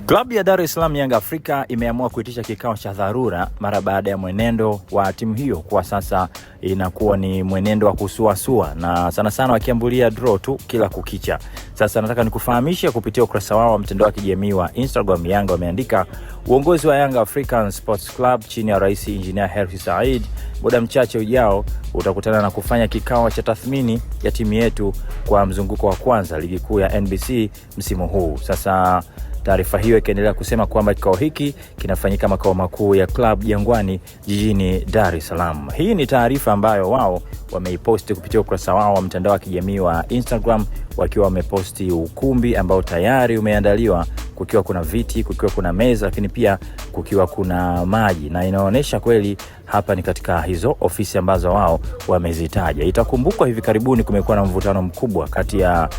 Klabu ya Dar es Salaam Young Africa imeamua kuitisha kikao cha dharura mara baada ya mwenendo wa timu hiyo kwa sasa inakuwa ni mwenendo wa kusuasua na sana wakiambulia draw tu kila kukicha. Sasa nataka nikufahamishe kupitia ukurasa wao wa mtandao wa kijamii wa Instagram. Yanga wameandika, uongozi wa Young African Sports Club chini ya Rais Engineer Hersi Said muda mchache ujao utakutana na kufanya kikao cha tathmini ya timu yetu kwa mzunguko wa kwanza ligi kuu ya NBC msimu huu. Sasa taarifa hiyo ikaendelea kusema kwamba kikao hiki kinafanyika makao makuu ya Club Jangwani jijini Dar es Salaam. Hii ni taarifa ambayo wao wameiposti kupitia ukurasa wao wa mtandao wa kijamii wa Instagram, wakiwa wameposti ukumbi ambao tayari umeandaliwa, kukiwa kuna viti, kukiwa kuna meza, lakini pia kukiwa kuna maji, na inaonyesha kweli hapa ni katika hizo ofisi ambazo wao wamezitaja. Itakumbukwa hivi karibuni kumekuwa na mvutano mkubwa kati ya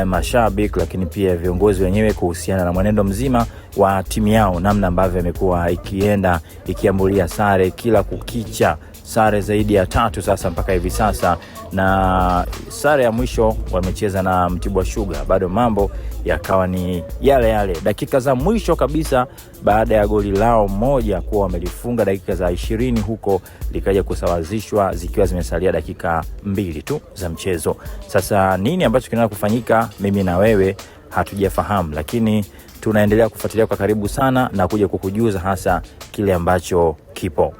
mashabiki lakini pia viongozi wenyewe kuhusiana na mwenendo mzima wa timu yao, namna ambavyo imekuwa ikiambulia sare kila kukicha, sare zaidi ya 3 sasa mpaka hivi sasa, na sare ya mwisho wamecheza na Mtibwa Sugar, bado mambo yakawa ni yale dakika za mwisho kabisa baada ya goli lao moja kuwa wamelifunga dakika za 20 huko likaja kusawazishwa zikiwa zimesalia dakika 2 tu za mchezo. Sasa nini ambacho kinaenda kufanyika mimi na wewe hatujafahamu, lakini tunaendelea kufuatilia kwa karibu sana na kuja kukujuza hasa kile ambacho kipo.